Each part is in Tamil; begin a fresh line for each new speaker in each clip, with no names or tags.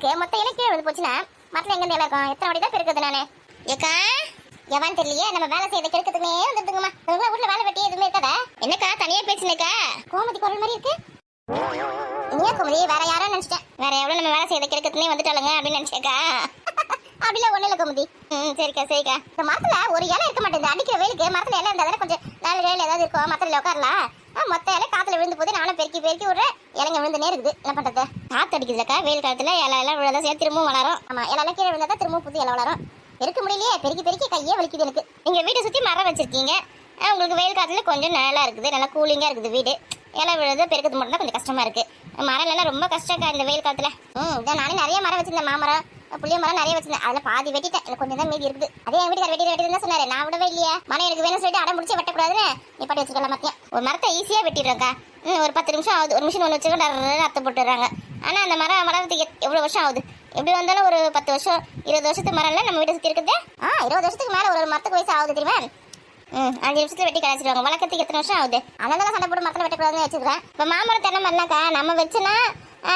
இருக்கு, மொத்த இலை கீழே விழுந்து போச்சுன்னா மரத்துல எங்க இலை இருக்கும்? எத்தனை வாட்டி தான் பெருக்குது நானு? ஏக்கா எவான்னு தெரியலையே, நம்ம வேலை செய்யற கெடுக்கிறதுமே வந்துட்டுங்கம்மா. உங்க வீட்டுல வேலை வெட்டி எதுவுமே இருக்காதா? என்னக்கா தனியா பேசுனக்கா? கோமதி குரல் மாதிரி இருக்கு. நீ கோமதி வேற யாரோ நினைச்சிட்டேன். வேற எவ்வளவு நம்ம வேலை செய்யற கெடுக்கிறதுமே வந்துட்டாளுங்க அப்படின்னு நினைச்சேக்கா. அப்படிலாம் ஒண்ணு இல்ல கோமதி. சரிக்கா சரிக்கா. இந்த மரத்துல ஒரு இலை இருக்க மாட்டேங்குது. அடிக்கிற வெயிலுக்கு மரத்துல இலை இருந்தா கொஞ்சம் நாலு வேலை ஏதாவது இருக்கும், மரத்துல உட்காரலாம். மொத்த இலை காத்துல விழுந்து போது நானும் பெருக்கி பெருக்கி விடுறேன். இலைங்க விழுந்துனே இருக்குது. என்ன பண்றது? காத்து அடிக்குதுலக்கா வெயில் காலத்துல இலை எல்லாம் விழுந்தா சேர்த்து திரும்பவும் வளரும். ஆமா இலை கீழே விழுந்தா திரும்பவும் புது இலை வளரும். பெருக்க முடியலையே, பெருக்கி பெருக்கி கையே வலிக்குது எனக்கு. நீங்க வீட்டை சுத்தி மரம் வச்சிருக்கீங்க, உங்களுக்கு வெயில் காலத்துல கொஞ்சம் நல்லா இருக்குது, நல்லா கூலிங்கா இருக்குது வீடு. இலை விழுது பெருக்கிறது மட்டும் தான் கொஞ்சம் கஷ்டமா இருக்கு. மரம் எல்லாம் ரொம்ப கஷ்டக்கா இந்த வெயில் காலத்துல. இதான் நானே நிறைய மரம் வச்சிருந்தேன், மாமரம் புளிய மரம் நிறைய வச்சிருந்தேன். அதுல பாதி வெட்டிட்டேன், எனக்கு கொஞ்சம் தான் மீதி இருக்குது. அதே என் வீட்டுக்கார வெட்டி தான் சொன்னாரு, நான் விடவே இல்லையா. மரம் எனக்கு வேணும்னு சொல்லிட்டு அடம் முடிச்சு வெட்டக்கூடாதுன்னு நீ பட்டி வச்சுக்கலாம். மத்தியம் ஒரு மரத்தை ஈஸியா வெட்டிடுறோக்கா. ஒரு 10 நிமிஷம் ஆகுது. ஒரு மிஷின் ஒன்று வச்சுக்கிட்டு அத்தை போட்டுடுறாங்க. ஆனா அந்த மரம் வளர்றதுக்கு எவ்வளவு வருஷம் ஆகுது? எப்படி வந்தாலும் ஒரு 10 வருஷம் 20 வருஷத்துக்கு மரம் இல்ல நம்ம வீட்டை சுத்தி இருக்குது. 20 வருஷத்துக்கு மேல ஒரு மரத்துக்கு வயசு ஆகுது தெரியுமா? 5 நிமிஷத்துல வெட்டி கழிச்சிருவாங்க. வளர்க்கறதுக்கு எத்தனை வருஷம் ஆகுது? அதனால சண்டை போட்டு மரத்துல வெட்டக்கூடாதுன்னு வச்சுக்கிறேன். இப்ப மாமரம் தென்னை மரம்னாக்கா நம்ம வச்சுன்னா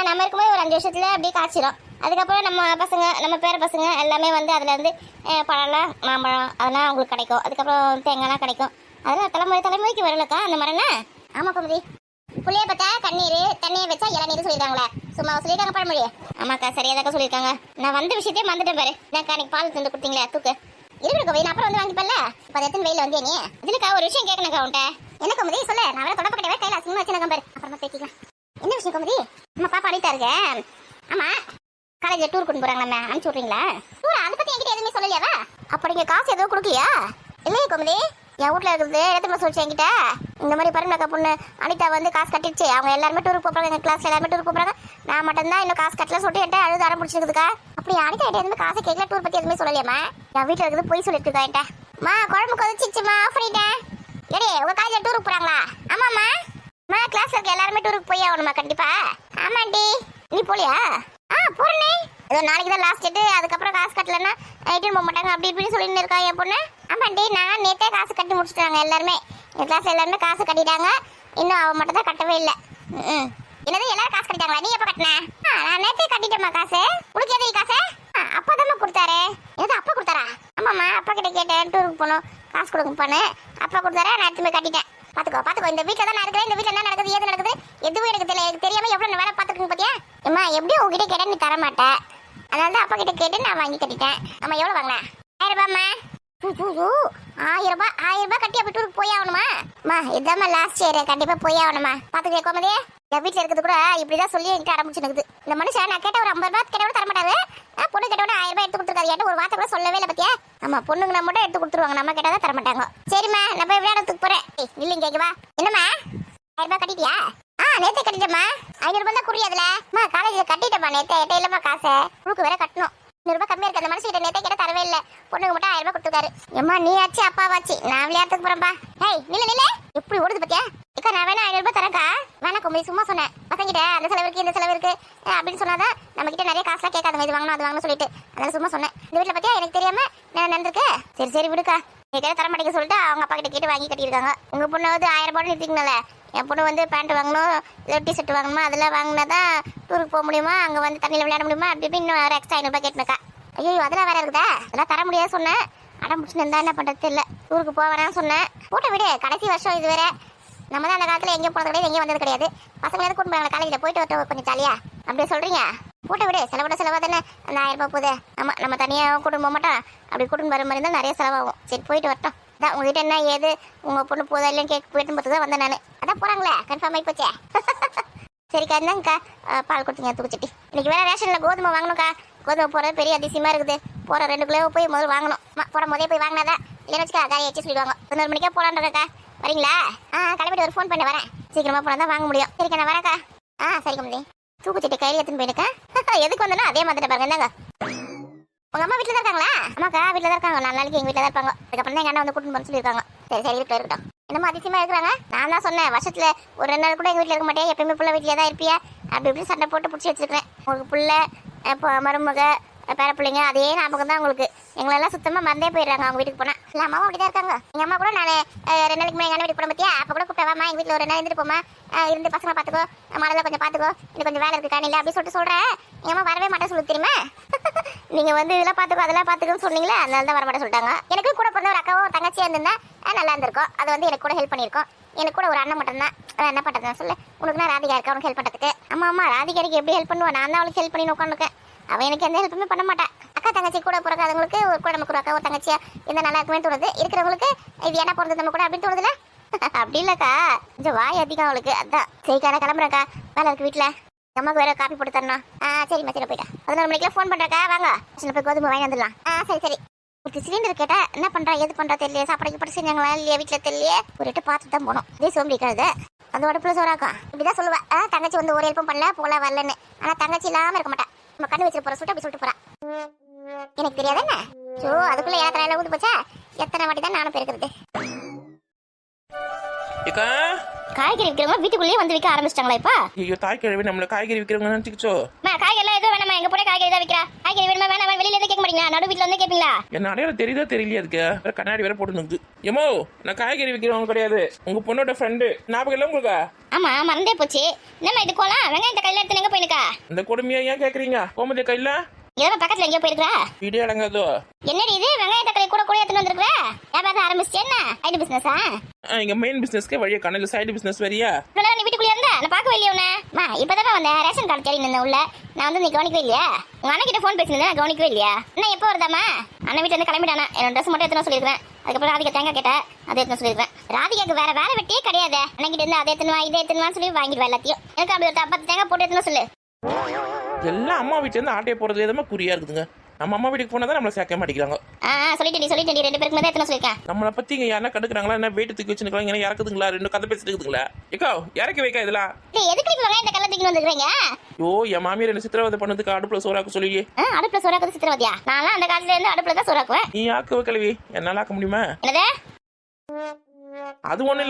நம்ம இருக்கும்போது ஒரு 5 வருஷத்துல அப்படியே காய்ச்சிடும். அதுக்கப்புறம் நம்ம பசங்க நம்ம பேர பசங்க எல்லாமே வந்து அதுல இருந்து பழம் மாம்பழம் அதெல்லாம் அவங்களுக்கு கிடைக்கும். அதுக்கப்புறம் தேங்காய்லாம் கிடைக்கும். அதெல்லாம் தலைமுறைக்கு வரலக்கா அந்த மரம்னா. ஆமா கோமதி, புளிய பார்த்தா கண்ணீர், தண்ணியை வச்சா இளநீர் சொல்லிருக்காங்களே, சும்மா சொல்லியிருக்காங்க பழமொழி. ஆமாக்கா சரியாதாக்கா சொல்லியிருக்காங்க. நான் வந்த விஷயத்தையே மறந்துட்டேன் பாரு. நான் அன்னைக்கு பால் தந்து கொடுத்தீங்களே தூக்கு இருக்கு கோமதி, அப்புறம் வந்து வாங்கிப்பல்ல. இப்போ எத்தனை வெயில வந்தே நீ? இதுலக்கா ஒரு விஷயம் கேட்கணுக்கா உன்ட்ட. என்ன கோமதி சொல்லு. நான் வேற தொடப்ப கட்டவே கையில அசிங்கமா வச்சுருக்கேன் பாரு, அப்புறமா பேசிக்கலாம். என்ன விஷயம் கோமதி? நம்ம பாப்பா அனிதா இருக்கு. ஆமா காலேஜ்ல டூர் கொண்டு போறாங்க, நம்ம அனுப்பிச்சு விட்றீங்களா? டூர் அதை பத்தி என்கிட்ட எதுவுமே சொல்லலையாவா? அப்ப நீங்க காசு எதுவும் கொடுக்கலையா? இல்லையே கோமதி, என் வீட்டுல இருக்குது எடுத்து சொல்லிச்சு என்கிட்ட. இந்த மாதிரி பரிமளக்கா பொண்ணு அனிதா வந்து காசு கட்டிடுச்சு, அவங்க எல்லாருமே டூருக்கு போறாங்க, எங்க கிளாஸ்ல எல்லாருமே டூருக்கு போறாங்க, நான் மட்டும் தான் இன்னும் காசு கட்டல சொல்லிட்டு என்கிட்ட அழுது ஆரம்பிச்சிருக்குதுக்கா. அப்படி அனிதா கிட்ட எதுவுமே காசு கேட்கல, டூர் பத்தி எதுவுமே சொல்லலையாமா? என் வீட்டுல இருக்குது போய் சொல்லிட்டு இருக்கா என்கிட்ட. மா குழம்பு கொதிச்சிச்சுமா ஆஃப் பண்ணிட்டேன். எடே உங்க காலேஜ்ல டூருக்கு போறாங்களா? ஆமாம்மா. கிளாஸ்ல இருக்க எல்லாருமே டூருக்கு போய் ஆகணுமா? கண்டிப்பா. ஆமாண்டி. நீ போலியா? போறனே. ஏதோ நாளைக்கு தான் லாஸ்ட் டேட், அதுக்கப்புறம் காசு கட்டலன்னா ஐட்டம் போக மாட்டாங்க அப்படி இப்படின்னு சொல்லிட்டு இருக்கா என் பொண்ணு. ஆமாண்டி, நான் நேற்றே காசு கட்டி முடிச்சுட்டாங்க எல்லாருமே. என் கிளாஸ் எல்லாருமே காசு கட்டிட்டாங்க, இன்னும் அவன் மட்டும் தான் கட்டவே இல்லை. என்னது எல்லாரும் காசு கட்டிட்டாங்களா? நீ எப்போ கட்டின? நான் நேற்றே கட்டிட்டேம்மா காசு. உனக்கு எது காசு? அப்பா தான் கொடுத்தாரு. எது அப்பா கொடுத்தாரா? ஆமாம்மா, அப்பா கிட்ட கேட்டேன் டூருக்கு போகணும் காசு கொடுங்கப்பான்னு. அப்பா கொடுத்தாரா, நான் எடுத்துமே கட்டிட்டேன். பாத்துக்கோ இந்த வீட்டுல தான் நான் இருக்கிறேன். இந்த வீட்டுல என்ன நடக்குது ஏது நடக்குது எதுவும் எனக்கு தெரியல. எனக்கு தெரியாம எவ்வளவு வேலை பார்த்துருக்கு பாத்தியா? அம்மா எப்படியும் உங்ககிட்ட கேட்டா நீ தர மாட்டேன், அதனால தான் அப்பா கிட்ட கேட்டு நான் வாங்கி கட்டிட்டேன். அம்மா எவ்வளவு வாங்கினேன்? 1000 ரூபாய்மா. 1000 ரூபாய் கட்டி அப்படி டூருக்கு போய் ஆகணுமா? அம்மா இதாம்மா லாஸ்ட் இயர், கண்டிப்பா போய் ஆகணுமா? பாத்துக்கோ கோமதி, என் வீட்டுல இருக்கிறது கூட இப்படிதான் சொல்லி என்கிட்ட ஆரம்பிச்சுனுக்குது. இந்த மனுஷன் நான் கேட்ட ஒரு 50 ரூபாய் கேட்ட கூட தர மாட்டாரு. பொண்ணு கேட்ட கூட 1000 ரூபாய் எடுத்து கொடுத்துருக்காரு. என்கிட்ட ஒரு வார்த்தை கூட சொல்லவே இல்லை பாத்தியா? ஆமா பொண்ணுங்க மட்டும் எடுத்து கொடுத்துருவாங்க, நம்ம கேட்டாதான் தர மாட்டாங்க. சரிம்மா நான் போய் விளையாடத்துக்கு போறேன். இல்லைங்க கேக்குவா. என்னம்மா 1000 ரூபாய் கட்டிட்டியா? நேத்தே கட்டிட்டேம்மா. 500 ரூபாய் தான் குறியாதுல. காலேஜ்ல கட்டிட்டேம்மா நேத்தே. எட்ட இல்லம்மா காசு உனக்கு வேற கட்டணும். 100 ரூபாய் கம்மியா இருக்கு. அந்த மனுஷன் கிட்ட நேத்தே கேட்ட தரவே இல்லை. பொண்ணுங்க மட்டும் 1000 ரூபாய் கொடுத்துருக்காரு. ஏம்மா நீ ஆச்சு அப்பாவாச்சு, நான் விளையாடத்துக்கு போறேன்பா. ஹேய் நில்ல எப்படி ஓடுது பாத்தியா? இக்கா நான் வேணா 500 ரூபாய் தரேன்க்கா. வேணா கோமதி சும்மா சொன்னேன். பசங்கிட்ட அந்த செலவு இருக்கு இந்த செலவு இருக்கு அப்படின்னு சொன்னாதான் நம்ம கிட்ட நிறைய காசுலாம் கேட்காத, இது வாங்கணும் அது வாங்கணும் சொல்லிட்டு. அதனால சும்மா சொன்னேன். இந்த வீட்டுல பாத்தியா எனக்கு தெரியாம நான் நடந்திருக்கு. சரி விடுக்கா, நீ கேட்ட தர மாட்டேங்க சொல்லிட்டு அவங்க அப்பா கிட்ட கேட்டு வாங்கி கட்டியிருக்காங்க. உங்க பொண்ணு வந்து 1000 ரூபாய் நிறுத்திக்கணும்ல. என் பொண்ணு வந்து பேண்ட் வாங்கணும், இல்லை டிஷர்ட் வாங்கணுமா, அதெல்லாம் வாங்கினாதான் டூருக்கு போக முடியுமா, அங்கே வந்து தண்ணியில் விளையாட முடியுமா, அப்படி இப்படி இன்னும் வேறு எக்ஸ்ட்ரா 500 ரூபாய் கேட்டுனக்கா. ஐயோ அதெல்லாம் வேற இருக்குதா? அதெல்லாம் தர முடியாது சொன்னேன். அடம் முடிச்சுன்னு இருந்தா என்ன பண்ணுறது இல்லை. டூருக்கு போக வேணாம்னு சொன்னேன். போட்ட விடு, கடைசி வருஷம் இது வேற. நம்ம தான் அந்த காலத்தில் எங்கேயும் போனது கிடையாது, எங்கேயும் வந்தது கிடையாது. பசங்க எதாவது கூட்டு போய் காலேஜில் போயிட்டு வரட்டும் கொஞ்சம் ஜாலியா அப்படியே சொல்கிறீங்க. போட்ட விடு, செலவாக தானே அந்த 1000 ரூபாய் போகுது. ஆமாம் நம்ம தனியாக கூட்டு போக மாட்டோம், அப்படி கூட்டு வர மாதிரி இருந்தால் நிறைய செலவாகும். சரி போயிட்டு வரட்டும். அதான் உங்ககிட்ட என்ன ஏது உங்க பொண்ணு போதா இல்லைன்னு கேட்க போயிட்டு பார்த்து தான் வந்தேன் நான். அதான் போறாங்களே கன்ஃபார்ம் ஆகி போச்சே. சரிக்கா என்னங்கக்கா பால் கொடுத்தீங்க தூக்குச்சிட்டி. இன்னைக்கு வேற ரேஷன்ல கோதுமை வாங்கணும்க்கா. கோதுமை போறது பெரிய அதிசயமா இருக்குது. போற 2 கிலோ போய் முதல்ல வாங்கணும். போற முதலே போய் வாங்கினாதான் இல்லைன்னு வச்சுக்கா காயை வச்சு சொல்லிடுவாங்க. 11 மணிக்கே போலான்றக்கா. வரீங்களா? கிளம்பிட்டு ஒரு ஃபோன் பண்ணி வரேன். சீக்கிரமா போனா தான் வாங்க முடியும். சரிக்கா நான் வரேக்கா. சரி கம்மி தூக்குச்சிட்டி கையில் எடுத்துன்னு போயிருக்கேன். எதுக்கு வந்தனா அதே மாதிரி பாருங்க. என்னங்க உங்க அம்மா வீட்டுல தான் இருக்காங்களா? அம்மாக்கா வீட்டுல தான் இருக்காங்க. 4 நாளைக்கு எங்க வீட்டுல தான் இருப்பாங்க. அதுக்கப்புறம் தான் எங்க அண்ணா வந்து கூட்டிட்டு போன்னு சொல்லியிருக்காங்க. சரி வீட்டுல இருக்கட்டும். என்னமோ அதிசயமா இருக்கிறாங்க. நான் தான் சொன்னேன் வருஷத்துல ஒரு 2 நாள் கூட எங்க வீட்டுல இருக்க மாட்டேன், எப்பயுமே புள்ள வீட்டுல தான் இருப்பியா அப்படி இப்படி சண்டை போட்டு பிடிச்சி வச்சிருக்கேன். உங்களுக்கு புள்ள மருமக பேர பிள்ளைங்க அதே ஞாபகம் தான் உங்களுக்கு. எங்களெல்லாம் சுத்தமா மறந்தே போயிடுறாங்க அவங்க வீட்டுக்கு போனா. இல்ல அம்மாவும் அப்படிதான் இருக்காங்க. எங்க அம்மா கூட நான் 2 நாளைக்கு முன்னாடி எங்க வீட்டுக்கு போற பத்தியா அப்ப கூட கூப்பிட்டவாமா எங்க வீட்டுல ஒரு நாள் இருந்துட்டு போமா, இருந்து பசங்க பாத்துக்கோ, மாடல கொஞ்சம் பாத்துக்கோ, இன்னும் கொஞ்சம் வேலை இருக்கு காணில அப்படி சொல்றேன். எங்க அம்மா வரவே மாட்டேன் சொல்லு தெரியுமா. நீங்க வந்து இதெல்லாம் பாத்துக்கோ அதெல்லாம் பாத்துக்கோன்னு சொன்னீங்களே, அதனால தான் வர மாட்டேன் சொல்லிட்டாங்க. எனக்கு கூட பிறந்த ஒரு அக்காவும் தங்கச்சியா இருந்திருந்தா நல்லா இருந்திருக்கும். அது வந்து எனக்கு கூட ஹெல்ப் பண்ணிருக்கோம். எனக்கு கூட ஒரு அண்ணன் மட்டும் தான். என்ன பண்றதுன்னு சொல்லு, உனக்கு நான் ராதிகா இருக்கா உனக்கு ஹெல்ப் பண்றதுக்கு. ஆமா ராதிகாரிக்கு எப்படி ஹெல்ப் பண்ணுவா, நான் தான் அவளுக்கு ஹெல்ப் பண்ணி உட்காந்துருக்கேன். அவன் எனக்கு எந்த ஹெல்ப்புமே பண்ண மாட்டேன். அக்கா தங்கச்சி கூட பிறக்காதவங்களுக்கு ஒரு கூட நமக்கு ஒரு அக்கா ஒரு தங்கச்சியா இந்த நல்லா இருக்குமே தோணுது. இருக்கிறவங்களுக்கு இது என்ன பிறந்தது நம்ம கூட அப்படின்னு தோணுதுல. அப்படி இல்லக்கா கொஞ்சம் வாய் அதிகம் அவளுக்கு. அதான் சரிக்கா நான் கிளம்புறேக்கா, வேலை இருக்கு வீட்டுல. அம்மாக்கு வேற காப்பி போட்டு தரணும். சரிம்மா சரி போயிட்டா. 11 மணிக்கெல்லாம் ஃபோன் பண்றக்கா வாங்க, சின்ன போய் கோதுமை வாங்கி வந்துடலாம். சரி ஒரு சிலிண்டர் கேட்டா என்ன பண்றா எது பண்றா தெரியல, சாப்பாடுக்கு பட்டு செஞ்சாங்களா இல்லையா வீட்டுல தெரியலையே, ஒரு எட்டு பார்த்துட்டு தான் போனோம். இதே சோம்பிக்காது அந்த உடப்புல சோறாக்கும் இப்படிதான் சொல்லுவா. தங்கச்சி வந்து ஒரு ஹெல்ப்பும் பண்ணல போல வரலன்னு. ஆனா தங்கச்சி இல்லாம இருக்க மாட்டா. நம்ம கண்ணு வச்சு போற சொல்லிட்டு அப்படி சொல்லிட்டு போறா. எனக்கு தெரியாது என்ன சோ அதுக்குள்ள ஏத்தனை ஊது போச்சா, எத்தனை வாட்டி தான் நானும் பெருக்கிறது. காய்கறி விற்கிறவங்க வீட்டுக்குள்ளேயே வந்து விற்க ஆரம்பிச்சிட்டாங்களா இப்ப?
ஐயோ தாய் கிழவி நம்மள காய்கறி விற்கிறவங்க நினைச்சுச்சோ.
காய்கறி எல்லாம் எதுவும் வேணாமா, எங்க போய் காய்கறி தான் விற்கிறா. காய்கறி வேணுமா வேணாமா வெளியில இருந்து கேட்க மாட்டீங்களா, நடு வீட்டுல வந்து கேட்பீங்களா?
என்ன அடையாளம் தெரியுதா தெரியலையா அதுக்கு கண்ணாடி வேற போட்டு நிற்கு. ஏமோ நான் காய்கறி விற்கிறவங்க கிடையாது, உங்க பொண்ணோட ஃப்ரெண்டு. ஞாபகம் இல்லை உங்களுக்கு?
ஆமா மறந்தே போச்சு. என்னம்மா இது கோலாம் வெங்காயத்தை கையில எடுத்து எங்க போயிருக்கா?
இந்த கொடுமையா ஏன் கேக்குறீங்க? கோமதி கையில
இதெல்லாம் பக்கத்துல எங்கேயோ போயிருக்கா?
வீடியோ அடங்காதோ.
என்னடி இது வெங்காயத்தை கையில கூட கூட எடுத்துட்டு வந்திருக்கா? வியாபாரம் ஆரம்பிச்சு என்ன ஐடி பிசினஸா?
இங்க மெயின் பிசினஸ்க்கு வழியா கண்ணில சைடு பிசினஸ் வரியா?
நீ வீட்டுக்குள்ளே இருந்தா நான் பார்க்கவே இல்லையா உன்னை? இப்பதான் வந்தேன் ரேஷன் கார்டு தேடி நின்ன உள்ள. நான் வந்து நீ கவனிக்கவே இல்லையா? உங்க அண்ணன் கிட்ட ஃபோன் பேசினேன் நான் கவனிக்கவே இல்லையா? என்ன எப்போ வருதாமா? அண்ணன் வீட்டுல இருந்து கிளம்பிட்டானா? என்னோட ட்ரெஸ் மட்டும் எடுத்துன்னு சொல்லிருக்கேன். அதுக்கப்புறம் ராதிகா தேங்காய் கேட்டா அதை எடுத்துன்னு சொல்லிருக்கேன். ராதிகாக்கு வேற வேலை வெட்டியே கிடையாது. அண்ணன் கிட்ட இருந்து அதை எடுத்துனுவா இதை எடுத்துனுவான்னு சொல்லி வாங்கிடுவா எல்லாத்தையும். எனக்கு அப்படி ஒரு 10 தேங்காய் போட்டு எடுத்துன்னு சொல்லு.
எல்லாம் அம்மா வீட்டுல இருந்து ஆட்டையை போறது எதுவுமே குறியா இருக்குதுங்க. நம்ம அம்மா வீட்டுக்கு போனா தான் நம்மள சேர்க்க மாட்டேங்கிறாங்க.
சொல்லிட்டேன் 2 பேருக்கு தான் எத்தனை சொல்லிருக்கேன்.
நம்மளை பத்தி இங்க யாரா கடுக்குறாங்களா, என்ன வெயிட் தூக்கி வச்சுருக்காங்க, என்ன இறக்குதுங்களா, 2 கதை பேசிட்டு இருக்குதுங்களா? ஏக்கா இறக்கி வைக்கா இதெல்லாம்
எதுக்கு நீங்க வெங்காயத்தை கல்ல தூக்கி வந்துக்கிறீங்க?
யோ என் மாமியார் என்ன சித்திரவதை பண்ணதுக்கு அடுப்புல சோறாக்க சொல்லியே.
அடுப்புல சோறாக்குறது சித்திரவதையா? நான் அந்த காலத்துல இருந்து அடுப்புல தான் சோறாக்குவேன்.
நீ ஆக்குவ கிழவி, என்னால ஆக்க முடியுமா?
என்னது?
அது ஒண்ணும்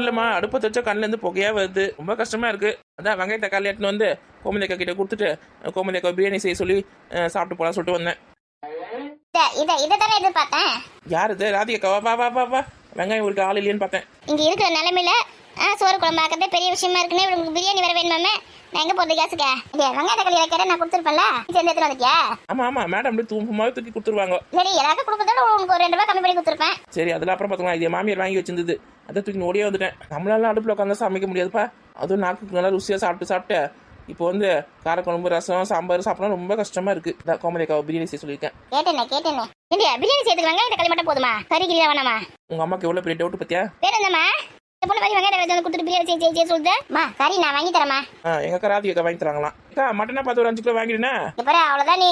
இல்லம்மா அடுப்பை தச்சா கண்ணுல இருந்து புகையா வருது, ரொம்ப கஷ்டமா இருக்கு. அதான் வெங்காயத்தை காலையில் எடுத்துன்னு வந்து கோமதி அக்கா கிட்ட கொடுத்துட்டு கோமதி அக்கா பிரியாணி செய்ய சொல்லி சாப்பிட்டு போலாம் சொல்லிட்டு வந்தேன்.
இதைத்தானே எதிர்பார்த்தேன்.
யாரு இது? ராதிகா வா வா வா வா. வெங்காயம் ஒரு ஆள் இல்லையான்னு பார்த்தேன்.
இங்க இருக்கிற நிலைமையில சோறு குழம்பு ஆக்கிறதே பெரிய விஷயமா இருக்குன்னு உங்களுக்கு பிரியாணி வர வேணுமாமே. நான் எங்க போறது கேசுக்க? வெங்காயத்தை களி வைக்கிற நான் கொடுத்துருப்பேன்ல, சேர்ந்து எடுத்துட்டு வந்துட்டியா?
ஆமா மேடம் அப்படி தூக்கமாவே தூக்கி கொடுத்துருவாங்க.
சரி எல்லாருக்கும் கொடுக்கறதோட உங்களுக்கு ஒரு 2 ரூபாய் கம்மி பண்ணி கொடுத்துருப்பேன்.
சரி அதெல்லாம் அப்புறம் பார்த்துக்கலாம். இது மாமியார் வாங்கி வச்சிருந்தது, அதை தூக்கி ஓடியே வந்துட்டேன். நம்மளால அடுப்புல உட்காந்து சமைக்க முடியாதுப்பா. அதுவும் நாக்கு நல்லா ருசியா சாப்பிட்டு இப்போ வந்து காரக்குழம்பு ரசம் சாம்பார் சாப்பிடலாம் ரொம்ப கஷ்டமா இருக்கு. கோமதி அக்காவை பிரியாணி செய்ய சொல்லியிருக்கேன்.
கேட்டேனே பிரியாணி செய்யறதுக்கு வெங்காயத்தை களி மட்டும் போதுமா? கறி கிரியா வேணாமா?
உங்க அம்மாக்கு எவ்வளவு பெரிய டவுட் பத்தியா?
வேற என்னம்மா பொண்ணு பாதி வெங்காயத்தை கொடுத்துட்டு பிரியாணி செய்ய சொல்லுதேம்மா. கறி நான் வாங்கி தரமா?
எங்க அக்கா ராதிகா அக்கா வாங்கி தராங்களாம். அக்கா மட்டனா பார்த்து ஒரு 5 கிலோ வாங்கிடுனா
இப்ப அவ்வளவுதான். நீ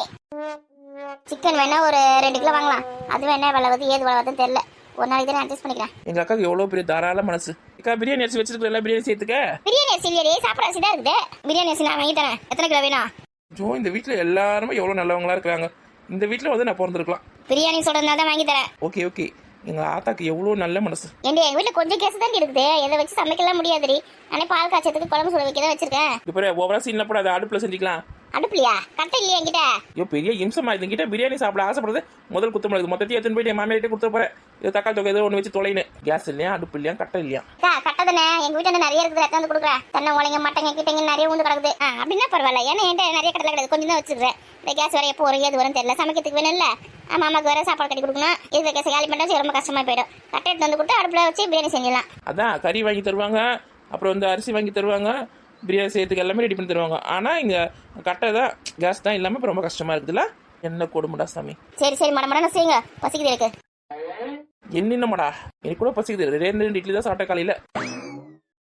சிக்கன் வேணா ஒரு 2 கிலோ வாங்கலாம். அது வேணா விலை வந்து ஏது விலை வருதுன்னு தெரியல. ஒரு நாளைக்கு தான் அட்ஜஸ்ட் பண்ணிக்கிறேன்.
எங்க அக்காக்கு எவ்வளவு பெரிய தாராள மனசு. அக்கா பிரியாணி அரிசி வச்சிருக்கல, பிரியாணி சேர்த்துக்க.
பிரியாணி அரிசி இல்லையே, சாப்பிட அரிசி தான் இருக்குது. பிரியாணி அரிசி நான் வாங்கி தரேன். எத்தனை கிலோ வேணும்?
ஜோ இந்த வீட்டுல எல்லாருமே எவ்வளவு நல்லவங்களா இருக்காங்க. இந்த வீட்டுல வந்து நான் பிறந்திருக்கலாம்.
பிரியாணி சொல்றதுனால தான் வாங்கி தரேன்.
ஓகே எங்க ஆத்தாக்கு எவ்வளவு நல்ல மனசு.
எங்க வீட்டுல கொஞ்சம் கேஸ் தான் இருக்குது. எதை வச்சு சமைக்கலாம் முடியாதுடி. நானே பால் காய்ச்சதுக்கு குழம்பு சுட வைக்க தான் வச்சிருக்கேன்.
இப்ப ஓவரா சீன்ல போட அதை அடுப்புல செஞ்சுக்கலாம்.
அடுப்புலையா? கட்டை இல்லையா என்கிட்ட?
ஐயோ பெரிய இம்சமா இது. கிட்ட பிரியாணி சாப்பிட ஆசைப்படுறது முதல் குத்தம் இருக்குது. மொத்தத்தையும் எடுத்துன்னு போயிட்டு என் மாமியார்கிட்ட கொடுத்து போறேன். இது தக்காளி தொகை ஏதோ ஒன்று வச்சு தொலைன்னு. கேஸ் இல்லையா, அடுப்பு இல்லையா, கட்டை இல்லையா?
கட்டை தானே எங்க வீட்டுல நிறைய இருக்குது. எடுத்து கொடுக்குறேன். தென்னை உலங்க மட்டங்க கிட்டங்க நிறைய உண்டு கிடக்குது. அப்படின்னா பரவாயில்ல. ஏன்னா என்கிட்ட நிறைய கட்டளை கிடையாது, கொஞ்சம் தான் வச்சிருக்கேன். இந்த கேஸ் வர எப்போ வரும் ஏது வரும் தெரியல. சமைக்கிறதுக்கு வேணும் இல்ல, மாமாக்கு வேற சாப்பாடு கட்டி கொடுக்கணும். இதுல கேஸ் காலி பண்ணா ரொம்ப கஷ்டமா போயிடும். கட்டை எடுத்து வந்து கொடுத்து அடுப்புல வச்சு பிரியாணி செஞ்சிடலாம்.
அதான் கறி வாங்கி தருவாங்க, அப்புறம் வந்து அரிசி வாங்கி தருவாங்க, பிரியாணி செய்யறதுக்கு எல்லாமே ரெடி பண்ணி தருவாங்க. ஆனா இங்க கட்டை தான் கேஸ் தான் இல்லாம ரொம்ப கஷ்டமா இருக்குதுல்ல. என்ன கொடுமுடா சாமி.
சரி மடமடன்னு செய்யுங்க, பசிக்குது எனக்கு.
என்னமாடா எனக்கு கூட பசிக்குது. 2 இட்லி தான் சாப்பிட்ட காலையில.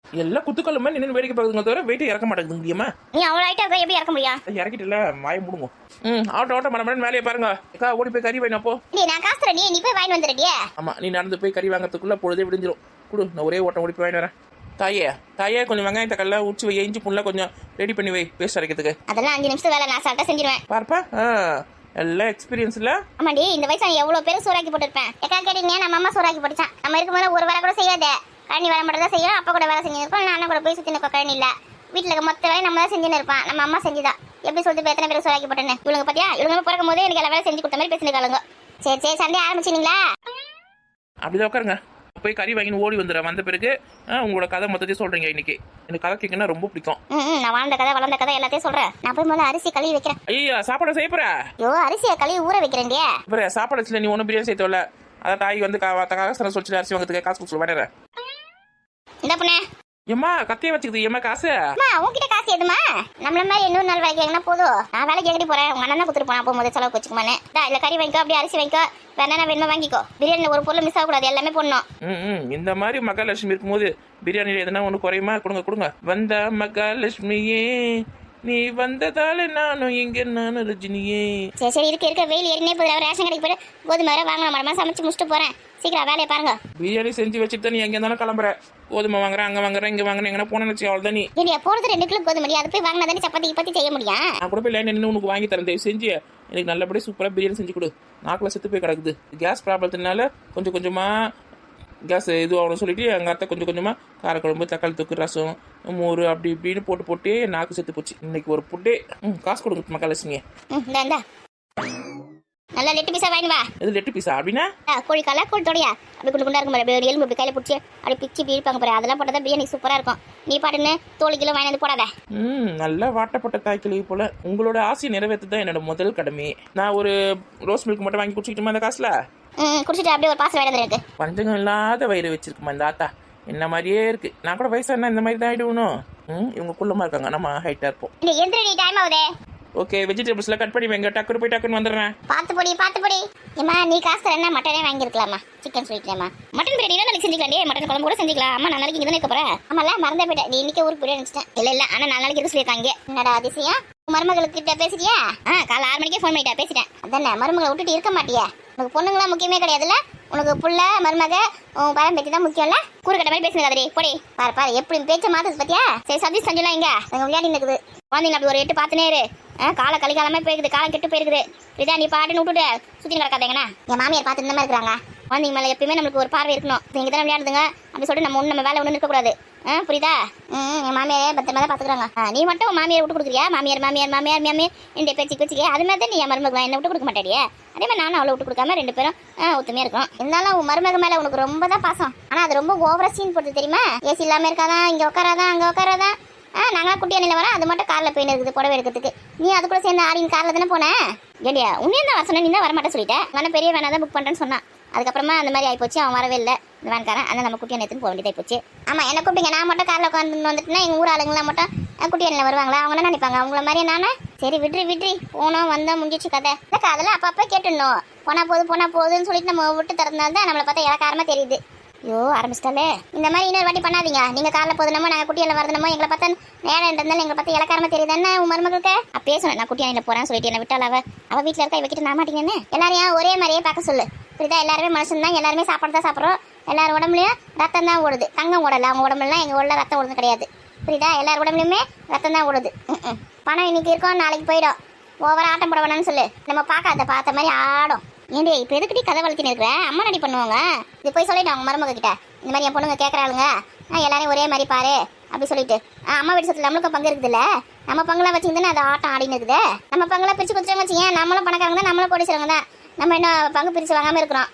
எல்லாம் குத்துக்கல்லுமே நின்று வேடிக்கை பார்க்குதுங்க தவிர வெயிட் இறக்க மாட்டேங்குது முடியுமா?
நீ அவ்வளோ ஐட்டம் எப்படி இறக்க முடியும்?
இறக்கிட்டுல மாய முடுங்க. ஆட்டோ மடமடன் வேலையை பாருங்க. அக்கா ஓடி போய் கறி வாங்கினப்போ.
நான் காசு தரேன், நீ போய் வாங்கி வந்துடுறியே. ஆமா
நீ நடந்து போய் கறி வாங்கறதுக்குள்ள பொழுதே விடிஞ்சிரும். குடு நான் ஒரே ஓட்டம் ஓடி போய் வாங்கி வரேன். தாயே கொஞ்சம் வெங்காயம் தக்காளி உச்சி வை, இஞ்சி புண்ணல கொஞ்சம் ரெடி பண்ணி வை பேஸ்ட் அரைக்கிறதுக்கு.
அதெல்லாம் 5 நிமிஷம் வேலை, நான் சாப்பிட்டா செஞ்சிருவேன்.
பார்ப்பா எல்லாம் எக்ஸ்பீரியன்ஸ் இல்ல.
ஆமாடி இந்த வயசு நான் எவ்வளவு பேர் சோறாக்கி போட்டுருப்பேன். எக்கா கேட்டீங்க நம்ம அம்மா சோறாக்கி போட்டுச்சான். நம்ம இருக்கும்போது ஒரு வேலை கூட செய்யாத. கழனி வேலை மட்டும் தான் செய்யும். அப்பா கூட வேலை செஞ்சிருக்கோம். நான் கூட போய் சுத்தி நிற்க கழனி இல்ல. வீட்டுல இருக்க மொத்த வேலை நம்ம தான் செஞ்சுன்னு இருப்பான். நம்ம அம்மா செஞ்சுதான். எப்படி சொல்லிட்டு எத்தனை பேர் சோறாக்கி போட்டேன்னு. இவங்க பாத்தியா இவங்க பிறக்கும் போது எனக்கு எல்லா வேலை செஞ்சு கொடுத்த மாதிரி பேசிருக்காளுங்க. சரி சண்டே ஆரம்பிச்சிங்களா?
அப்படிதான் உட்காருங்க. போய் கறி வாங்கின்னு ஓடி வந்துடுறேன். வந்த பிறகு உங்களோட கதை மொத்தத்தையும் சொல்றீங்க. இன்னைக்கு எனக்கு கதை கேட்கணும்னா ரொம்ப பிடிக்கும்.
நான் வாழ்ந்த கதை வளர்ந்த கதை எல்லாத்தையும் சொல்றேன். நான் போய் முதல்ல அரிசி கழுவி வைக்கிறேன்.
ஐயா சாப்பாடு செய்ய போற?
ஐயோ அரிசியை கழுவி ஊற வைக்கிறேன்டியே.
அப்புறம் சாப்பாடு வச்சுல நீ ஒன்றும் பிரியாணி செய்யல. அதான் தாய் வந்து காசு சொல்லிட்டு அரிசி வாங்கிறதுக்கு காசு கொடுத்து வேற.
இந்த பொண்ணு
ஏம்மா கத்தையை வச்சுக்குது. ஏம்மா காசு
உங்ககிட்ட காசு எதுமா? நம்மள மாதிரி இன்னொரு நாள் வேலைக்கு எங்கன்னா போதும். நான் வேலைக்கு எங்கடி போறேன்? உங்க அண்ணன் தான் கொடுத்துட்டு போனா போகும்போது செலவுக்கு வச்சுக்குமானே. இல்ல கறி வாங்கிக்கோ, அப்படியே அரிசி வாங்கிக்கோ, வேணா வேணுமா வாங்கிக்கோ. பிரியாணியில் ஒரு பொருள் மிஸ் ஆகக்கூடாது, எல்லாமே போடணும்.
இந்த மாதிரி மகாலட்சுமி இருக்கும்போது பிரியாணியில் எதுனா ஒன்று குறையுமா? கொடுங்க. வந்த மகாலட்சுமியே நீ வந்ததால நானும் இங்க நானும் ரஜினியே.
சரி இருக்க வெயில் ஏறினே போதும். ரேஷன் கடைக்கு போய் கோதுமை வர வாங்கணும். மரமா சமைச்சு முடிச்சுட்டு போறேன். சீக்கிரம் வேலையை பாருங்க.
பிரியாணி செஞ்சு வச்சுட்டு நீ எங்க இருந்தாலும் கிளம்புற. கோதுமை வாங்குறேன், அங்க வாங்குறேன், இங்க வாங்குறேன், எங்கன்னா போன வச்சு அவள் தான். நீ
போறது 2 கிலோ கோதுமை, அது போய் வாங்கினா தானே சப்பாத்தி செய்ய முடியும்.
நான் கூட போய் லைன் நின்று உனக்கு வாங்கி தரேன். தயவு செஞ்சு எனக்கு நல்லபடியாக சூப்பராக பிரியாணி செஞ்சு கொடு. நாக்கில் செத்து போய் கிடக்குது. கேஸ் ப்ராப்ளத்தினால கொஞ்சம் கொஞ்சமாக கேஸ் இதுவாகணும்னு சொல்லிட்டு எங்கள் அத்தை கொஞ்சம் கொஞ்சமாக காரக்குழம்பு, தக்காளி தொக்கு, ரசம், மோர் அப்படி இப்படின்னு போட்டு நாக்கு செத்து போச்சு. இன்னைக்கு ஒரு புட்டே. காசு கொடுங்க மகாலட்சுமியே.
நல்லா லெட்டு பீஸா வாங்கி வா.
இது லெட்டு பீஸா அப்படின்னா?
கோழி காலை கோழி தொடையா அப்படி குண்டா இருக்கும் பாரு. எலும்பு அப்படி கையில பிடிச்சி அப்படி பிச்சு பீழ்ப்பாங்க பாரு. அதெல்லாம் போட்டா பிரியாணி சூப்பரா இருக்கும். நீ பாட்டுன்னு தோல் கிலோ வாங்கி வந்து போடாத.
நல்லா வாட்டப்பட்ட தாய்க்கிளி போல. உங்களோட ஆசையை நிறைவேற்றது தான் என்னோட முதல் கடமை. நான் ஒரு ரோஸ் மில்க் மட்டும் வாங்கி குடிச்சிக்கிட்டுமா அந்த காசுல?
குடிச்சிட்டு அப்படியே ஒரு பாசம் வேலை இருக்கு.
பஞ்சகம் இல்லாத வயிறு வச்சிருக்குமா இந்த ஆத்தா. என்ன மாதிரியே இருக்கு. நான் கூட வயசானா இந்த மாதிரி தான் ஆயிடுவணும். இவங்க குள்ளமா இருக்காங்க, நம்ம ஹைட்டா இருப்போம்.
டைம் ஆகுதே.
ஓகே வெஜிடபிள்ஸ்ல கட் பண்ணி வைங்க. டக்குனு போய் டக்குன்னு வந்துடுறேன்.
பார்த்து பொடி. ஏமா நீ காசு தரேன்னா மட்டனே வாங்கிருக்கலாமா? சிக்கன் சொல்லிட்டேமா. மட்டன் பிரியாணி நாளைக்கு செஞ்சுக்கலாம்டி. மட்டன் குழம்பு கூட செஞ்சுக்கலாம். அம்மா 4 நாளைக்கு இங்கே தானே இருக்க போறேன். ஆமால மறந்தே போயிட்டேன். நீ இன்னைக்கு ஊருக்கு பிரியாணி நினைச்சிட்டேன். இல்ல ஆனா 4 நாளைக்கு இருக்க சொல்லியிருக்காங்க. என்னடா அதிசயம். மருமகளுக்கு கிட்ட பேசிட்டியா? காலை 6 மணிக்கே ஃபோன் பண்ணிட்டா பேசிட்டேன். அதானே மருமகளை விட்டுட்டு இருக்க மாட்டியா? உனக்கு பொண்ணுங்களாம் முக்கியமே கிடையாதுல்ல. உனக்கு புள்ள மருமக உன் பரம் பேச்சு தான் முக்கியம் இல்ல. கூறு கட்ட மாதிரி பேசுனது போடி. பாரு எப்படி பேச்ச மாத்தது பத்தியா? சரி சப்ஜெக்ட் செஞ்சலாம். இங்க விளையாடி இருக்குது குழந்தைங்க. அப்படி ஒரு 8 பார்த்துனே இரு. காலை கலிகாலமே போயிருக்குது. காலம் கெட்டு போயிருக்குது. இதா நீ பாட்டுன்னு விட்டுட்டு சுத்தி கிடக்காதீங்கண்ணா. என் மாமியார் பார்த்து இந்த மாதிரி இருக்கிறாங்க. குழந்தைங்க மேலே எப்பயுமே நம்மளுக்கு ஒரு பார்வை இருக்கணும். இங்கே தானே விளையாடுதுங்க அப்படி சொல்லிட்டு நம்ம வேலை ஒன்றும் இருக்கக்கூடாது. புரியுதா? என் மாமியாரே பத்திரமா தான் பார்த்துக்குறாங்க. நீ மட்டும் உன் மாமியார் விட்டு கொடுக்குறியா? மாமியார் என்னுடைய பேச்சுக்கு அது மாதிரி தான் நீ என் மருமகள் என்ன விட்டு கொடுக்க மாட்டாடியே. அதே மாதிரி நானும் அவ்வளோ விட்டு கொடுக்காம 2 பேரும் ஒத்துமையா இருக்கும். இருந்தாலும் உன் மருமக மேலே உனக்கு ரொம்ப தான் பாசம். ஆனால் அது ரொம்ப ஓவரா சீன் போட்டு தெரியுமா? ஏசி இல்லாமல் இருக்காதான், இங்கே உட்காராதான், அங்கே உட்காராதான். நாங்களாம் குட்டி அணியில் வரோம். அது மட்டும் காரில் போயின்னு இருக்குது புடவை எடுக்கிறதுக்கு. நீ அது கூட சேர்ந்து ஆடின் காரில் தானே போனேன். ஏடியா உன்னையும் தான் வர சொன்ன. நீ தான் வரமாட்டேன் சொல்லிட்டேன். ஆனால் பெரிய வேணா தான் புக் பண்ணுறேன்னு சொன்னான். அதுக்கப்புறமா அந்த மாதிரி ஆகிப்போச்சு. அவன் வரவே இல்லை இந்த வேன்காரன். அதனால் நம்ம குட்டி அணியத்துன்னு போக வேண்டியதாகி போச்சு. ஆமாம் என்ன கூப்பிட்டீங்க. நான் மட்டும் காரில் உட்காந்து வந்துட்டுனா எங்கள் ஊர் ஆளுங்களாம் மட்டும் குட்டி அணியில் வருவாங்களா? அவங்க என்ன நினைப்பாங்க? அவங்கள மாதிரியே நானே. சரி விட்ரி போனோம் வந்தோம் முடிஞ்சிச்சு கதை. இல்லைக்கா அதெல்லாம் அப்பப்போ கேட்டுடணும். போனா போகுதுன்னு சொல்லிட்டு நம்ம விட்டு தரதுனால தான் நம்மளை பார்த்தா இலக்காரமாக தெரியுது. ஐயோ ஆரம்பிச்சிட்டாலே. இந்த மாதிரி இன்னொரு வாட்டி பண்ணாதீங்க. நீங்க காரில் போதுனமோ நாங்கள் குட்டியில் வரதுனமோ எங்களை பார்த்தா நேரம் இருந்தாலும் எங்களை பார்த்தா இலக்காரமா தெரியுது. என்ன உன் மருமகளுக்கு அப்பயே சொன்னேன் நான் குட்டி அணியில் போறேன்னு சொல்லிட்டு என்ன விட்டால் அவ வீட்டில் இருக்கா. இவக்கிட்ட நான் மாட்டீங்கன்னு எல்லாரையும் ஒரே மாதிரியே பார்க்க சொல்லு. புரியுதா? எல்லாருமே மனுஷன் தான். எல்லாருமே சாப்பாடு தான் சாப்பிட்றோம். எல்லாரும் உடம்புலையும் ரத்தம் தான் ஓடுது. தங்கம் ஓடலை. அவங்க உடம்புலாம் எங்கள் உடம்புல ரத்தம் ஓடுது கிடையாது. புரியுதா? எல்லார் உடம்புலையுமே ரத்தம் தான் ஓடுது. பணம் இன்னைக்கு இருக்கோம் நாளைக்கு போயிடும். ஓவரா ஆட்டம் போட வேணாம்னு சொல்லு. நம்ம பார்த்த மாதிரி ஆடும். ஏன்டி இப்போ எதுக்கிட்டே கதை வளர்த்தின்னு இருக்கிற? அம்மா நடி பண்ணுவாங்க. இது போய் சொல்லிட்டு அவங்க மருமக கிட்ட இந்த மாதிரி என் பொண்ணுங்க கேட்குறாளுங்க. எல்லாரையும் ஒரே மாதிரி பாரு அப்படி சொல்லிட்டு. அம்மா வீட்டு சொத்துல நம்மளுக்கு பங்கு இருக்குதுல்ல. நம்ம பங்குலாம் வச்சுருந்தேன்னா அது ஆட்டம் ஆடின்னு இருக்குது. நம்ம பங்குலாம் பிரித்து கொடுத்துருங்க வச்சுங்க. நம்மளும் பணக்காரங்க தான், நம்மளும் போடிச்சிருங்க தான். நம்ம என்ன பங்கு பிரித்து வாங்காமல் இருக்கிறோம்.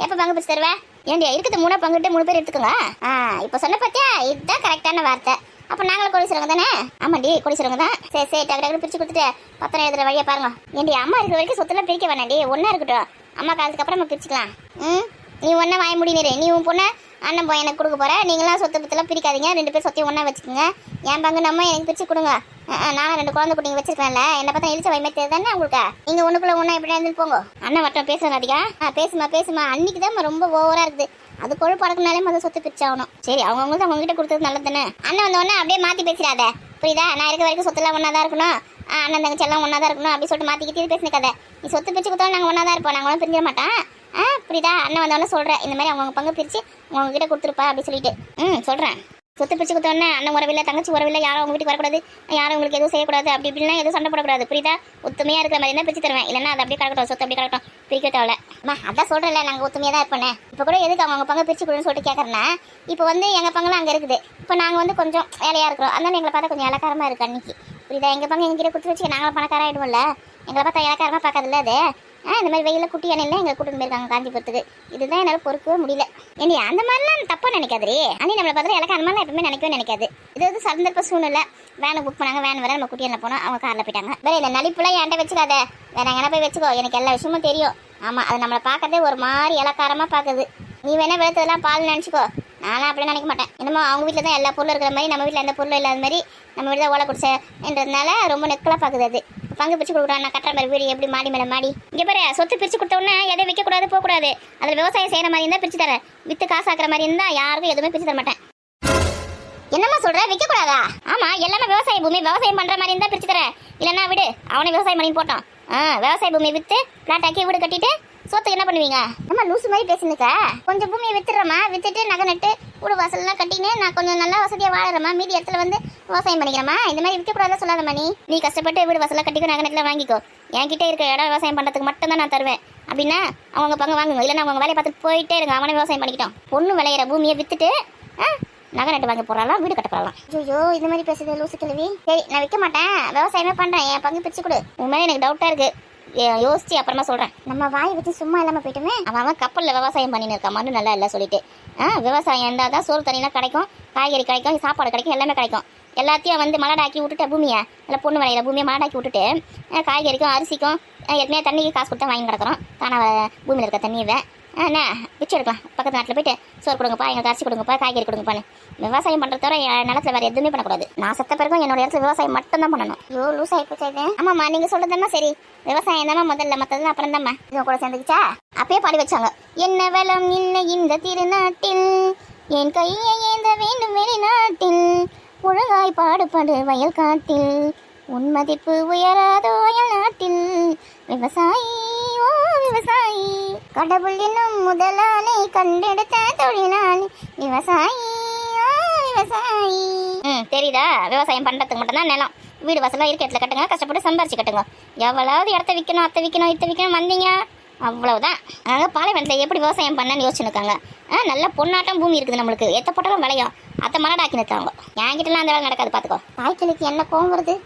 எப்போ பங்கு பிரித்து தருவேன்? ஏன்டி இருக்குது 3 பங்குட்டு 3 பேர் எடுத்துக்கோங்க. இப்போ சொன்ன பார்த்தியா? இதுதான் கரெக்டான வார்த்தை. அப்போ நாங்களும் கோடீஸ்வரங்க தானே? ஆமாண்டி கோடீஸ்வரங்க தான். சரி டக்கு பிரித்து கொடுத்துட்டு பத்திரம் எழுதுற வழியை பாருங்க. ஏன்டி அம்மா இருக்கிற வரைக்கும் சொத்துலாம் பிரிக்க வேணாண்டி. ஒன்றா இருக்கட்டும். அம்மா காலத்துக்கு அப்புறம் நம்ம பிரிச்சுக்கலாம். நீ ஒன்றா வாய முடியினரு. நீ உன் பொண்ணை அண்ணன் போய் எனக்கு கொடுக்க போற. நீங்களாம் சொத்து பத்தெல்லாம் பிரிக்காதீங்க. 2 பேர் சொத்தையும் ஒன்றா வச்சுக்கோங்க. என் பங்கு நம்ம எனக்கு பிரித்து கொடுங்க. நானும் 2 குழந்தை குட்டிங்க வச்சிருக்கேன்ல. என்ன பார்த்தா எழுச்ச வயமே தெரியுதானே உங்களுக்கு? நீங்கள் ஒன்றுக்குள்ள ஒன்றா எப்படி இருந்து போங்க. அண்ணன் மட்டும் பேசுகிறேன் அதிகா. பேசுமா அன்னைக்கு தான் ரொம்ப ஓவராக இருக்குது. அது கொழுப்பு அடக்குனாலே முதல் சொத்து பிரிச்சாகணும். சரி அவங்கவுங்களுக்கு அவங்ககிட்ட கொடுத்தது நல்லது தானே. அண்ணன் வந்தோடனே அப்படியே மாற்றி பேசிடாத. புரியுதா? நான் இருக்க வரைக்கும் சொத்துலாம் ஒன்றா தான் இருக்கணும். அண்ணன் தங்கச்சி எல்லாம் ஒன்றா தான் இருக்கணும் அப்படி சொல்லிட்டு மாற்றிக்கிட்டு பேசின கதை. நீ சொத்து பிரிச்சு கொடுத்தாலும் நாங்கள் ஒன்றா தான் இருப்போம். நாங்களும் பிரிஞ்சிட மாட்டோம். புரியுதா? அண்ணன் வந்தோடனே சொல்கிறேன் இந்த மாதிரி அவங்க பங்கு பிரித்து உங்ககிட்ட கொடுத்துருப்பா அப்படி சொல்லிட்டு. சொல்கிறேன். சொத்து பிரிச்சு கொடுத்தோன்னே அண்ணன் உறவில்லை தங்கச்சி உறவில்லை யாரும் அவங்க வீட்டுக்கு வரக்கூடாது. யாரும் உங்களுக்கு எதுவும் செய்யக்கூடாது. அப்படி இப்படிலாம் எதுவும் சண்டை போடக்கூடாது. புரியுதா? ஒத்துமையாக இருக்கிற மாதிரி தான் பிரிச்சு தருவேன். இல்லைன்னா அது அப்படியே கிடக்கட்டும். சொத்து அப்படி கிடக்கட்டும். பிரிக்க தேவை. அதான் சொல்கிறேன்ல நாங்கள் ஒத்துமையாக தான் இருப்பேன். இப்போ கூட எதுக்கு அவங்க பங்கு பிரிச்சு கொடுன்னு சொல்லிட்டு கேட்குறேன்னா இப்போ எங்கள் பங்குலாம் அங்கே இருக்குது. இப்போ நாங்கள் கொஞ்சம் வேலையாக இருக்கிறோம். அதனால எங்களை பார்த்தா கொஞ்சம் இலக்காரமாக இருக்குது அன்னைக்கு. புரியுதா? எங்கள் பங்கு எங்ககிட்ட கொடுத்து வச்சு நாங்களும் பணக்கார ஆகிடுவோம்ல. எங்களை பார்த்தா இலக்காரமாக பார்க்காதுல்ல அது. இந்த மாதிரி வெயில குட்டி யானையில எங்களை கூட்டிட்டு போயிருக்காங்க காஞ்சிபுரத்துக்கு. இதுதான் என்னால பொறுக்கவே முடியல. ஏண்டி அந்த மாதிரிலாம் தப்பா நினைக்காதே. அண்ணி நம்மளை பார்த்தா எனக்கு அந்த மாதிரிலாம் எப்பவுமே நினைக்கவே நினைக்காது. இது வந்து சந்தர்ப்ப சூழ்நிலை. வேனை புக் பண்ணாங்க, வேன் வர நம்ம குட்டியில் போனோம், அவங்க காரில் போயிட்டாங்க. வேற இந்த நடிப்புலாம் என்கிட்ட வச்சுக்காத, வேற எங்கன்னா போய் வச்சுக்கோ. எனக்கு எல்லா விஷயமும் தெரியும். ஆமாம், அது நம்மளை பார்க்கறதே ஒரு மாதிரி இலக்காரமாக பார்க்குது. நீ வேணா வெளுத்ததெல்லாம் பால் நினச்சிக்கோ, நானும் அப்படியே நினைக்க மாட்டேன். என்னமோ அவங்க வீட்டில் தான் எல்லா பொருளும் இருக்கிற மாதிரி, நம்ம வீட்டில் எந்த பொருளும் இல்லாத மாதிரி, நம்ம வீட்டில் ஓலை குடிச்சன்றதுனால ரொம்ப நெக்கலாக பார்க்குது. அது பங்கு பிரிச்சு கொடுக்குறான். நான் கட்டுற மாதிரி வீடு எப்படி மாடி மேலே மாடி. இங்கே பாரு, சொத்து பிரித்து கொடுத்த உடனே எதை விற்கக்கூடாது, போகக்கூடாது. அதில் விவசாயம் செய்கிற மாதிரி இருந்தால் பிரித்து தரேன். விற்று காசு ஆக்குற மாதிரி இருந்தால் யாருக்கும் எதுவுமே பிரித்து தர மாட்டேன். என்னம்மா சொல்ற, விற்க கூடாதா? ஆமா, எல்லாமே விவசாய பூமி. விவசாயம் பண்ற மாதிரி இருந்தா பிரிச்சு தரேன். இல்லன்னா விடு, அவனே விவசாயம் பண்ணி போட்டான். விவசாய பூமி வித்து பிளாட் ஆக்கி வீடு கட்டிட்டு சொத்துக்கு என்ன பண்ணுவீங்க? நம்ம லூசு மாதிரி பேசுனுக்க. கொஞ்சம் பூமியை வித்துறமா, வித்துட்டு நகை நட்டு வீடு வாசல்லாம் கட்டின்னு நான் கொஞ்சம் நல்லா வசதியா வாழறமா, மீதி இடத்துல வந்து விவசாயம் பண்ணிக்கிறமா. இந்த மாதிரி விற்க கூடாது சொல்லாதம்மா. நீ கஷ்டப்பட்டு வீடு வாசல்லாம் கட்டிக்கோ, நகை நட்டுல வாங்கிக்கோ. என்கிட்ட இருக்க இடம் விவசாயம் பண்றதுக்கு மட்டும் தான் நான் தருவேன். அப்படின்னா அவங்க பங்கு வாங்குங்க, இல்லைன்னா அவங்க வேலையை பார்த்துட்டு போயிட்டே இருங்க. அவனே விவசாயம் பண்ணிக்கிட்டோம். பொண்ணு விளையிற பூமியை வித்துட்டு நகை நட்டு வாங்க போறாலாம், வீடு கட்ட போறாலாம். ஐயோ, இந்த மாதிரி பேசுறது லூசு கிழவி. சரி, நான் விற்க மாட்டேன், விவசாயமே பண்றேன். என் பங்கு பிரிச்சு கொடு. உண்மையிலே எனக்கு டவுட்டா இருக்கு, யோசிச்சு அப்புறமா சொல்றேன். நம்ம வாய் வச்சு சும்மா இல்லாம போயிட்டுமே. அவன் கப்பல்ல விவசாயம் பண்ணின்னு இருக்கான், மண்ணு நல்லா இல்லை சொல்லிட்டு. விவசாயம் இருந்தால் தான் சோறு தண்ணிலாம் கிடைக்கும், காய்கறி கிடைக்கும், சாப்பாடு கிடைக்கும், எல்லாமே கிடைக்கும். எல்லாத்தையும் வந்து மலடாக்கி விட்டுட்டு பூமியை, இல்லை பொண்ணு விளையிற பூமியை மலடாக்கி விட்டுட்டு காய்கறிக்கும் அரிசிக்கும் ஏற்கனவே தண்ணிக்கு காசு கொடுத்தா வாங்கி கிடக்குறோம். தானே பூமியில் இருக்க தண்ணியை என்ன பிச்சை எடுக்கலாம். பக்கத்து நாட்டில் போயிட்டு சோறு கொடுங்கப்பா, எங்களுக்கு அரிசி கொடுங்கப்பா, காய்கறி கொடுங்கப்பான்னு. விவசாயம் பண்ணுறத தவிர என் நிலத்தில் வேறு எதுவுமே பண்ணக்கூடாது. நான் செத்த பிறகும் என்னோட இடத்துல விவசாயம் மட்டும் தான் பண்ணணும். ஐயோ, லூஸ் ஆகி போச்சு. ஆமாம்மா, நீங்கள் சொல்கிறதுமா சரி. விவசாயம் தானே முதல்ல, மற்றது அப்புறம் தான்மா. இது கூட சேர்ந்துக்கிச்சா? அப்பயே பாடி வச்சாங்க. என்ன வளம் இல்லை இந்த திருநாட்டில், என் கையை ஏந்த வேண்டும் வெளிநாட்டில், ஒழுங்காய் பாடுபாடு வயல் காட்டில், உன் மதிப்பு உயராதோ வயல் நாட்டில், விவசாயி ஓ விவசாயி, கடவுள் என்னும் முதலாளி கண்டெடுத்த தொழிலாளி, விவசாயி ஓ விவசாயி. தெரியுதா? விவசாயம் பண்றதுக்கு மட்டும்தான் நிலம். வீடு வாசலாம் இருக்க இடத்துல கட்டுங்க, கஷ்டப்பட்டு சம்பாரிச்சு கட்டுங்க. எவ்வளவு இடத்த விற்கணும், அத்தை விற்கணும், இத்தை விற்கணும் வந்தீங்க, அவ்வளவுதான். அங்கே பாலைவனத்தில் எப்படி விவசாயம் பண்ணன்னு யோசிச்சுருக்காங்க. நல்ல பொன்னாட்டம் பூமி இருக்குது நம்மளுக்கு, எத்த போட்டாலும் விளையும். அத்தை மலடாக்கி நிற்காங்க. என்கிட்டலாம் அந்த வேலை நடக்காது, பார்த்துக்கோ. தாய்க்கிளிக்கு என்ன கோவம் வருது.